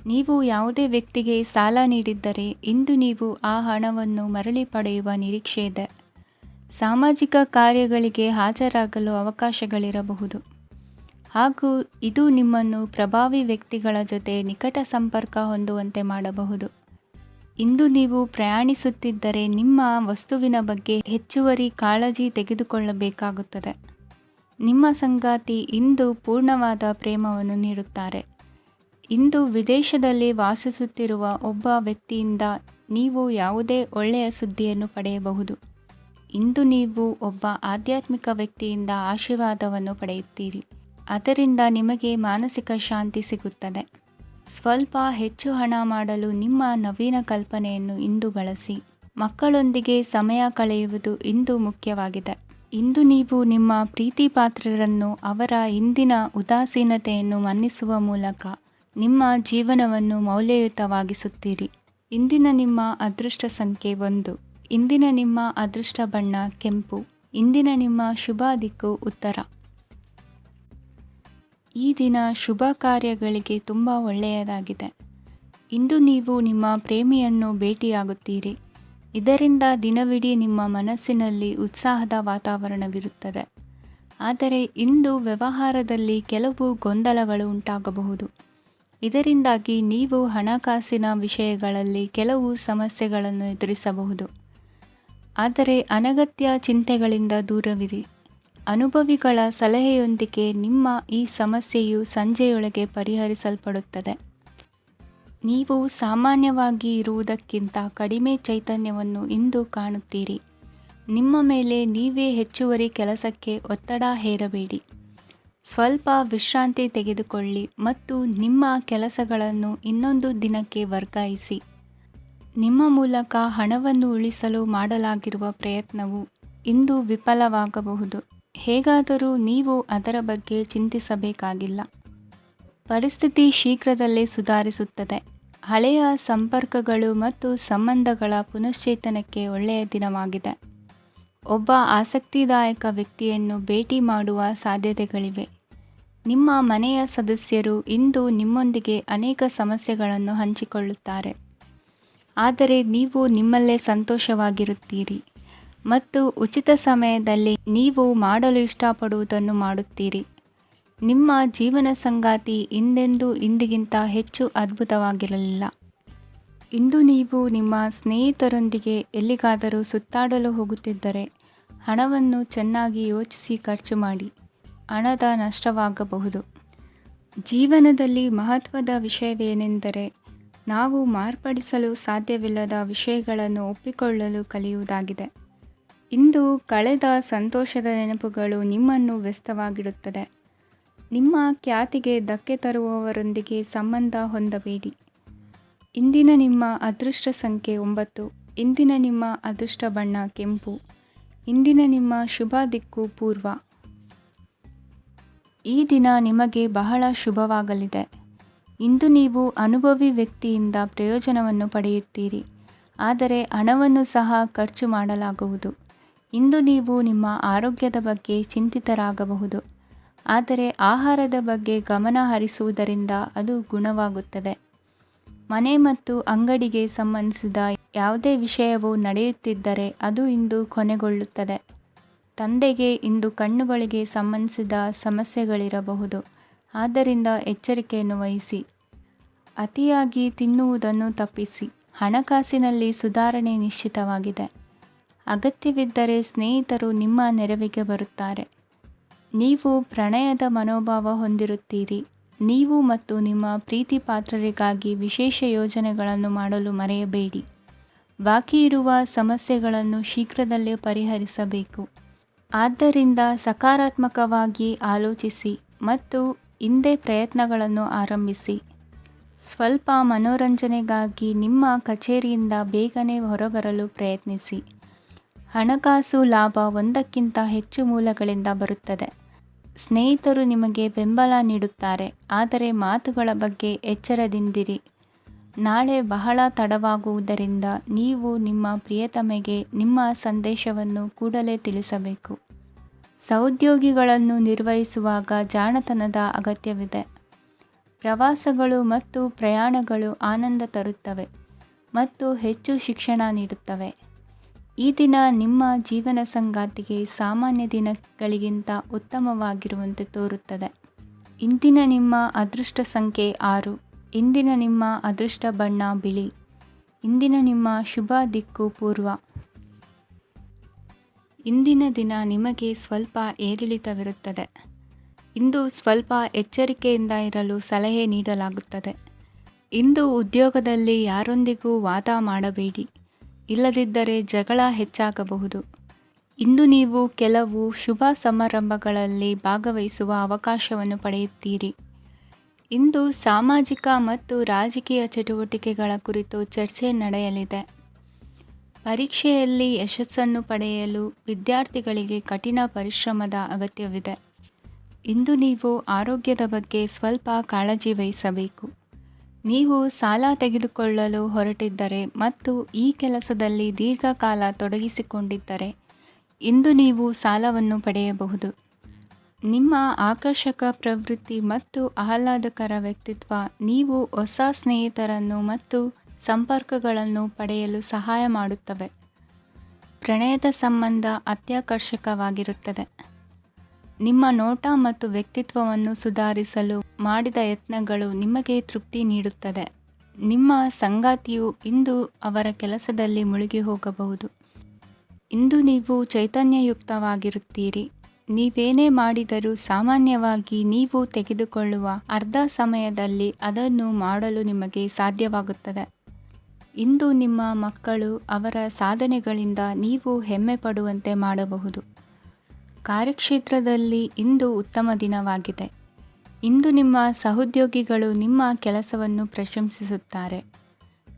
ನೀವು ಯಾವುದೇ ವ್ಯಕ್ತಿಗೆ ಸಾಲ ನೀಡಿದ್ದರೆ ಇಂದು ನೀವು ಆ ಹಣವನ್ನು ಮರಳಿ ಪಡೆಯುವ ನಿರೀಕ್ಷೆ ಇದೆ. ಸಾಮಾಜಿಕ ಕಾರ್ಯಗಳಿಗೆ ಹಾಜರಾಗಲು ಅವಕಾಶಗಳಿರಬಹುದು ಹಾಗೂ ಇದು ನಿಮ್ಮನ್ನು ಪ್ರಭಾವಿ ವ್ಯಕ್ತಿಗಳ ಜೊತೆ ನಿಕಟ ಸಂಪರ್ಕ ಹೊಂದುವಂತೆ ಮಾಡಬಹುದು. ಇಂದು ನೀವು ಪ್ರಯಾಣಿಸುತ್ತಿದ್ದರೆ ನಿಮ್ಮ ವಸ್ತುವಿನ ಬಗ್ಗೆ ಹೆಚ್ಚುವರಿ ಕಾಳಜಿ ತೆಗೆದುಕೊಳ್ಳಬೇಕಾಗುತ್ತದೆ. ನಿಮ್ಮ ಸಂಗಾತಿ ಇಂದು ಪೂರ್ಣವಾದ ಪ್ರೇಮವನ್ನು ನೀಡುತ್ತಾರೆ. ಇಂದು ವಿದೇಶದಲ್ಲಿ ವಾಸಿಸುತ್ತಿರುವ ಒಬ್ಬ ವ್ಯಕ್ತಿಯಿಂದ ನೀವು ಯಾವುದೇ ಒಳ್ಳೆಯ ಸುದ್ದಿಯನ್ನು ಪಡೆಯಬಹುದು. ಇಂದು ನೀವು ಒಬ್ಬ ಆಧ್ಯಾತ್ಮಿಕ ವ್ಯಕ್ತಿಯಿಂದ ಆಶೀರ್ವಾದವನ್ನು ಪಡೆಯುತ್ತೀರಿ. ಅದರಿಂದ ನಿಮಗೆ ಮಾನಸಿಕ ಶಾಂತಿ ಸಿಗುತ್ತದೆ. ಸ್ವಲ್ಪ ಹೆಚ್ಚು ಹಣ ಮಾಡಲು ನಿಮ್ಮ ನವೀನ ಕಲ್ಪನೆಯನ್ನು ಇಂದು ಬಳಸಿ. ಮಕ್ಕಳೊಂದಿಗೆ ಸಮಯ ಕಳೆಯುವುದು ಇಂದು ಮುಖ್ಯವಾಗಿದೆ. ಇಂದು ನೀವು ನಿಮ್ಮ ಪ್ರೀತಿ ಪಾತ್ರರನ್ನು ಅವರ ಇಂದಿನ ಉದಾಸೀನತೆಯನ್ನು ಮನ್ನಿಸುವ ಮೂಲಕ ನಿಮ್ಮ ಜೀವನವನ್ನು ಮೌಲ್ಯಯುತವಾಗಿಸುತ್ತೀರಿ. ಇಂದಿನ ನಿಮ್ಮ ಅದೃಷ್ಟ ಸಂಖ್ಯೆ 1. ಇಂದಿನ ನಿಮ್ಮ ಅದೃಷ್ಟ ಬಣ್ಣ ಕೆಂಪು. ಇಂದಿನ ನಿಮ್ಮ ಶುಭ ದಿಕ್ಕು ಉತ್ತರ. ಈ ದಿನ ಶುಭ ಕಾರ್ಯಗಳಿಗೆ ತುಂಬ ಒಳ್ಳೆಯದಾಗಿದೆ. ಇಂದು ನೀವು ನಿಮ್ಮ ಪ್ರೇಮಿಯನ್ನು ಭೇಟಿಯಾಗುತ್ತೀರಿ. ಇದರಿಂದ ದಿನವಿಡೀ ನಿಮ್ಮ ಮನಸ್ಸಿನಲ್ಲಿ ಉತ್ಸಾಹದ ವಾತಾವರಣವಿರುತ್ತದೆ. ಆದರೆ ಇಂದು ವ್ಯವಹಾರದಲ್ಲಿ ಕೆಲವು ಗೊಂದಲಗಳು ಉಂಟಾಗಬಹುದು. ಇದರಿಂದಾಗಿ ನೀವು ಹಣಕಾಸಿನ ವಿಷಯಗಳಲ್ಲಿ ಕೆಲವು ಸಮಸ್ಯೆಗಳನ್ನು ಎದುರಿಸಬಹುದು. ಆದರೆ ಅನಗತ್ಯ ಚಿಂತೆಗಳಿಂದ ದೂರವಿರಿ. ಅನುಭವಿಗಳ ಸಲಹೆಯೊಂದಿಗೆ ನಿಮ್ಮ ಈ ಸಮಸ್ಯೆಯು ಸಂಜೆಯೊಳಗೆ ಪರಿಹರಿಸಲ್ಪಡುತ್ತದೆ. ನೀವು ಸಾಮಾನ್ಯವಾಗಿ ಇರುವುದಕ್ಕಿಂತ ಕಡಿಮೆ ಚೈತನ್ಯವನ್ನು ಇಂದು ಕಾಣುತ್ತೀರಿ. ನಿಮ್ಮ ಮೇಲೆ ನೀವೇ ಹೆಚ್ಚುವರಿ ಕೆಲಸಕ್ಕೆ ಒತ್ತಡ ಹೇರಬೇಡಿ. ಸ್ವಲ್ಪ ವಿಶ್ರಾಂತಿ ತೆಗೆದುಕೊಳ್ಳಿ ಮತ್ತು ನಿಮ್ಮ ಕೆಲಸಗಳನ್ನು ಇನ್ನೊಂದು ದಿನಕ್ಕೆ ವರ್ಗಾಯಿಸಿ. ನಿಮ್ಮ ಮೂಲಕ ಹಣವನ್ನು ಉಳಿಸಲು ಮಾಡಲಾಗಿರುವ ಪ್ರಯತ್ನವು ಇಂದು ವಿಫಲವಾಗಬಹುದು. ಹೇಗಾದರೂ ನೀವು ಅದರ ಬಗ್ಗೆ ಚಿಂತಿಸಬೇಕಾಗಿಲ್ಲ. ಪರಿಸ್ಥಿತಿ ಶೀಘ್ರದಲ್ಲೇ ಸುಧಾರಿಸುತ್ತದೆ. ಹಳೆಯ ಸಂಪರ್ಕಗಳು ಮತ್ತು ಸಂಬಂಧಗಳ ಪುನಶ್ಚೇತನಕ್ಕೆ ಒಳ್ಳೆಯ ದಿನವಾಗಿದೆ. ಒಬ್ಬ ಆಸಕ್ತಿದಾಯಕ ವ್ಯಕ್ತಿಯನ್ನು ಭೇಟಿ ಮಾಡುವ ಸಾಧ್ಯತೆಗಳಿವೆ. ನಿಮ್ಮ ಮನೆಯ ಸದಸ್ಯರು ಇಂದು ನಿಮ್ಮೊಂದಿಗೆ ಅನೇಕ ಸಮಸ್ಯೆಗಳನ್ನು ಹಂಚಿಕೊಳ್ಳುತ್ತಾರೆ. ಆದರೆ ನೀವು ನಿಮ್ಮಲ್ಲೇ ಸಂತೋಷವಾಗಿರುತ್ತೀರಿ ಮತ್ತು ಉಚಿತ ಸಮಯದಲ್ಲಿ ನೀವು ಮಾಡಲು ಇಷ್ಟಪಡುವುದನ್ನು ಮಾಡುತ್ತೀರಿ. ನಿಮ್ಮ ಜೀವನ ಸಂಗಾತಿ ಇಂದೆಂದೂ ಇಂದಿಗಿಂತ ಹೆಚ್ಚು ಅದ್ಭುತವಾಗಿರಲಿಲ್ಲ. ಇಂದು ನೀವು ನಿಮ್ಮ ಸ್ನೇಹಿತರೊಂದಿಗೆ ಎಲ್ಲಿಗಾದರೂ ಸುತ್ತಾಡಲು ಹೋಗುತ್ತಿದ್ದರೆ ಹಣವನ್ನು ಚೆನ್ನಾಗಿ ಯೋಚಿಸಿ ಖರ್ಚು ಮಾಡಿ. ಹಣದ ನಷ್ಟವಾಗಬಹುದು. ಜೀವನದಲ್ಲಿ ಮಹತ್ವದ ವಿಷಯವೇನೆಂದರೆ ನಾವು ಮಾರ್ಪಡಿಸಲು ಸಾಧ್ಯವಿಲ್ಲದ ವಿಷಯಗಳನ್ನು ಒಪ್ಪಿಕೊಳ್ಳಲು ಕಲಿಯುವುದಾಗಿದೆ. ಇಂದು ಕಳೆದ ಸಂತೋಷದ ನೆನಪುಗಳು ನಿಮ್ಮನ್ನು ವ್ಯಸ್ತವಾಗಿಡುತ್ತದೆ. ನಿಮ್ಮ ಖ್ಯಾತಿಗೆ ಧಕ್ಕೆ ತರುವವರೊಂದಿಗೆ ಸಂಬಂಧ ಹೊಂದಬೇಡಿ. ಇಂದಿನ ನಿಮ್ಮ ಅದೃಷ್ಟ ಸಂಖ್ಯೆ 9. ಇಂದಿನ ನಿಮ್ಮ ಅದೃಷ್ಟ ಬಣ್ಣ ಕೆಂಪು. ಇಂದಿನ ನಿಮ್ಮ ಶುಭ ದಿಕ್ಕು ಪೂರ್ವ. ಈ ದಿನ ನಿಮಗೆ ಬಹಳ ಶುಭವಾಗಲಿದೆ. ಇಂದು ನೀವು ಅನುಭವಿ ವ್ಯಕ್ತಿಯಿಂದ ಪ್ರಯೋಜನವನ್ನು ಪಡೆಯುತ್ತೀರಿ, ಆದರೆ ಹಣವನ್ನು ಸಹ ಖರ್ಚು ಮಾಡಲಾಗುವುದು. ಇಂದು ನೀವು ನಿಮ್ಮ ಆರೋಗ್ಯದ ಬಗ್ಗೆ ಚಿಂತಿತರಾಗಬಹುದು. ಆದರೆ ಆಹಾರದ ಬಗ್ಗೆ ಗಮನ ಹರಿಸುವುದರಿಂದ ಅದು ಗುಣವಾಗುತ್ತದೆ. ಮನೆ ಮತ್ತು ಅಂಗಡಿಗೆ ಸಂಬಂಧಿಸಿದ ಯಾವುದೇ ವಿಷಯವು ನಡೆಯುತ್ತಿದ್ದರೆ ಅದು ಇಂದು ಕೊನೆಗೊಳ್ಳುತ್ತದೆ. ತಂದೆಗೆ ಇಂದು ಕಣ್ಣುಗಳಿಗೆ ಸಂಬಂಧಿಸಿದ ಸಮಸ್ಯೆಗಳಿರಬಹುದು, ಆದ್ದರಿಂದ ಎಚ್ಚರಿಕೆಯನ್ನು ವಹಿಸಿ. ಅತಿಯಾಗಿ ತಿನ್ನುವುದನ್ನು ತಪ್ಪಿಸಿ. ಹಣಕಾಸಿನಲ್ಲಿ ಸುಧಾರಣೆ ನಿಶ್ಚಿತವಾಗಿದೆ. ಅಗತ್ಯವಿದ್ದರೆ ಸ್ನೇಹಿತರು ನಿಮ್ಮ ನೆರವಿಗೆ ಬರುತ್ತಾರೆ. ನೀವು ಪ್ರಣಯದ ಮನೋಭಾವ ಹೊಂದಿರುತ್ತೀರಿ. ನೀವು ಮತ್ತು ನಿಮ್ಮ ಪ್ರೀತಿ ಪಾತ್ರರಿಗಾಗಿ ವಿಶೇಷ ಯೋಜನೆಗಳನ್ನು ಮಾಡಲು ಮರೆಯಬೇಡಿ. ಬಾಕಿ ಇರುವ ಸಮಸ್ಯೆಗಳನ್ನು ಶೀಘ್ರದಲ್ಲೇ ಪರಿಹರಿಸಬೇಕು. ಆದ್ದರಿಂದ ಸಕಾರಾತ್ಮಕವಾಗಿ ಆಲೋಚಿಸಿ ಮತ್ತು ಇಂದೇ ಪ್ರಯತ್ನಗಳನ್ನು ಆರಂಭಿಸಿ. ಸ್ವಲ್ಪ ಮನೋರಂಜನೆಗಾಗಿ ನಿಮ್ಮ ಕಚೇರಿಯಿಂದ ಬೇಗನೆ ಹೊರಬರಲು ಪ್ರಯತ್ನಿಸಿ. ಹಣಕಾಸು ಲಾಭ ಒಂದಕ್ಕಿಂತ ಹೆಚ್ಚು ಮೂಲಗಳಿಂದ ಬರುತ್ತದೆ. ಸ್ನೇಹಿತರು ನಿಮಗೆ ಬೆಂಬಲ ನೀಡುತ್ತಾರೆ, ಆದರೆ ಮಾತುಗಳ ಬಗ್ಗೆ ಎಚ್ಚರದಿಂದಿರಿ. ನಾಳೆ ಬಹಳ ತಡವಾಗುವುದರಿಂದ ನೀವು ನಿಮ್ಮ ಪ್ರಿಯತಮೆಗೆ ನಿಮ್ಮ ಸಂದೇಶವನ್ನು ಕೂಡಲೇ ತಿಳಿಸಬೇಕು. ಸಹೋದ್ಯೋಗಿಗಳನ್ನು ನಿರ್ವಹಿಸುವಾಗ ಜಾಣತನದ ಅಗತ್ಯವಿದೆ. ಪ್ರವಾಸಗಳು ಮತ್ತು ಪ್ರಯಾಣಗಳು ಆನಂದ ತರುತ್ತವೆ ಮತ್ತು ಹೆಚ್ಚು ಶಿಕ್ಷಣ ನೀಡುತ್ತವೆ. ಈ ದಿನ ನಿಮ್ಮ ಜೀವನ ಸಂಗಾತಿಗೆ ಸಾಮಾನ್ಯ ದಿನಗಳಿಗಿಂತ ಉತ್ತಮವಾಗಿರುವಂತೆ ತೋರುತ್ತದೆ. ಇಂದಿನ ನಿಮ್ಮ ಅದೃಷ್ಟ ಸಂಖ್ಯೆ 6. ಇಂದಿನ ನಿಮ್ಮ ಅದೃಷ್ಟ ಬಣ್ಣ ಬಿಳಿ. ಇಂದಿನ ನಿಮ್ಮ ಶುಭ ದಿಕ್ಕು ಪೂರ್ವ. ಇಂದಿನ ದಿನ ನಿಮಗೆ ಸ್ವಲ್ಪ ಏರಿಳಿತವಿರುತ್ತದೆ. ಇಂದು ಸ್ವಲ್ಪ ಎಚ್ಚರಿಕೆಯಿಂದ ಇರಲು ಸಲಹೆ ನೀಡಲಾಗುತ್ತದೆ. ಇಂದು ಉದ್ಯೋಗದಲ್ಲಿ ಯಾರೊಂದಿಗೂ ವಾದ ಮಾಡಬೇಡಿ, ಇಲ್ಲದಿದ್ದರೆ ಜಗಳ ಹೆಚ್ಚಾಗಬಹುದು. ಇಂದು ನೀವು ಕೆಲವು ಶುಭ ಸಮಾರಂಭಗಳಲ್ಲಿ ಭಾಗವಹಿಸುವ ಅವಕಾಶವನ್ನು ಪಡೆಯುತ್ತೀರಿ. ಇಂದು ಸಾಮಾಜಿಕ ಮತ್ತು ರಾಜಕೀಯ ಚಟುವಟಿಕೆಗಳ ಕುರಿತು ಚರ್ಚೆ ನಡೆಯಲಿದೆ. ಪರೀಕ್ಷೆಯಲ್ಲಿ ಯಶಸ್ಸನ್ನು ಪಡೆಯಲು ವಿದ್ಯಾರ್ಥಿಗಳಿಗೆ ಕಠಿಣ ಪರಿಶ್ರಮದ ಅಗತ್ಯವಿದೆ. ಇಂದು ನೀವು ಆರೋಗ್ಯದ ಬಗ್ಗೆ ಸ್ವಲ್ಪ ಕಾಳಜಿ ವಹಿಸಬೇಕು. ನೀವು ಸಾಲ ತೆಗೆದುಕೊಳ್ಳಲು ಹೊರಟಿದ್ದರೆ ಮತ್ತು ಈ ಕೆಲಸದಲ್ಲಿ ದೀರ್ಘಕಾಲ ತೊಡಗಿಸಿಕೊಂಡಿದ್ದರೆ ಇಂದು ನೀವು ಸಾಲವನ್ನು ಪಡೆಯಬಹುದು. ನಿಮ್ಮ ಆಕರ್ಷಕ ಪ್ರವೃತ್ತಿ ಮತ್ತು ಆಹ್ಲಾದಕರ ವ್ಯಕ್ತಿತ್ವ ನೀವು ಹೊಸ ಸ್ನೇಹಿತರನ್ನು ಮತ್ತು ಸಂಪರ್ಕಗಳನ್ನು ಪಡೆಯಲು ಸಹಾಯ ಮಾಡುತ್ತವೆ. ಪ್ರಣಯದ ಸಂಬಂಧ ಅತ್ಯಾಕರ್ಷಕವಾಗಿರುತ್ತದೆ. ನಿಮ್ಮ ನೋಟ ಮತ್ತು ವ್ಯಕ್ತಿತ್ವವನ್ನು ಸುಧಾರಿಸಲು ಮಾಡಿದ ಯತ್ನಗಳು ನಿಮಗೆ ತೃಪ್ತಿ ನೀಡುತ್ತದೆ. ನಿಮ್ಮ ಸಂಗಾತಿಯು ಇಂದು ಅವರ ಕೆಲಸದಲ್ಲಿ ಮುಳುಗಿ ಹೋಗಬಹುದು. ಇಂದು ನೀವು ಚೈತನ್ಯಯುಕ್ತವಾಗಿರುತ್ತೀರಿ. ನೀವೇನೇ ಮಾಡಿದರೂ ಸಾಮಾನ್ಯವಾಗಿ ನೀವು ತೆಗೆದುಕೊಳ್ಳುವ ಅರ್ಧ ಸಮಯದಲ್ಲಿ ಅದನ್ನು ಮಾಡಲು ನಿಮಗೆ ಸಾಧ್ಯವಾಗುತ್ತದೆ. ಇಂದು ನಿಮ್ಮ ಮಕ್ಕಳು ಅವರ ಸಾಧನೆಗಳಿಂದ ನೀವು ಹೆಮ್ಮೆ ಪಡುವಂತೆ ಮಾಡಬಹುದು. ಕಾರ್ಯಕ್ಷೇತ್ರದಲ್ಲಿ ಇಂದು ಉತ್ತಮ ದಿನವಾಗಿದೆ. ಇಂದು ನಿಮ್ಮ ಸಹೋದ್ಯೋಗಿಗಳು ನಿಮ್ಮ ಕೆಲಸವನ್ನು ಪ್ರಶಂಸಿಸುತ್ತಾರೆ.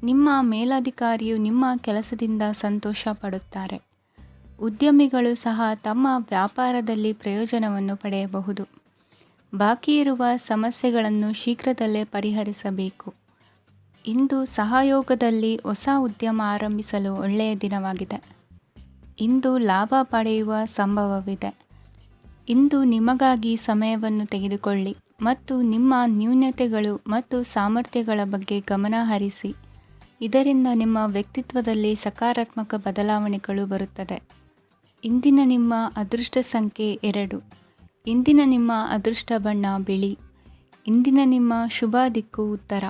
ನಿಮ್ಮ ಮೇಲಧಿಕಾರಿಯು ನಿಮ್ಮ ಕೆಲಸದಿಂದ ಸಂತೋಷ ಪಡುತ್ತಾರೆ. ಉದ್ಯಮಿಗಳು ಸಹ ತಮ್ಮ ವ್ಯಾಪಾರದಲ್ಲಿ ಪ್ರಯೋಜನವನ್ನು ಪಡೆಯಬಹುದು. ಬಾಕಿ ಇರುವ ಸಮಸ್ಯೆಗಳನ್ನು ಶೀಘ್ರದಲ್ಲೇ ಪರಿಹರಿಸಬೇಕು. ಇಂದು ಸಹಯೋಗದಲ್ಲಿ ಹೊಸ ಉದ್ಯಮ ಆರಂಭಿಸಲು ಒಳ್ಳೆಯ ದಿನವಾಗಿದೆ. ಇಂದು ಲಾಭ ಪಡೆಯುವ ಸಂಭವವಿದೆ. ಇಂದು ನಿಮಗಾಗಿ ಸಮಯವನ್ನು ತೆಗೆದುಕೊಳ್ಳಿ ಮತ್ತು ನಿಮ್ಮ ನ್ಯೂನತೆಗಳು ಮತ್ತು ಸಾಮರ್ಥ್ಯಗಳ ಬಗ್ಗೆ ಗಮನ ಹರಿಸಿ. ಇದರಿಂದ ನಿಮ್ಮ ವ್ಯಕ್ತಿತ್ವದಲ್ಲಿ ಸಕಾರಾತ್ಮಕ ಬದಲಾವಣೆಗಳು ಬರುತ್ತದೆ. ಇಂದಿನ ನಿಮ್ಮ ಅದೃಷ್ಟ ಸಂಖ್ಯೆ 2. ಇಂದಿನ ನಿಮ್ಮ ಅದೃಷ್ಟ ಬಣ್ಣ ಬಿಳಿ. ಇಂದಿನ ನಿಮ್ಮ ಶುಭ ದಿಕ್ಕು ಉತ್ತರ.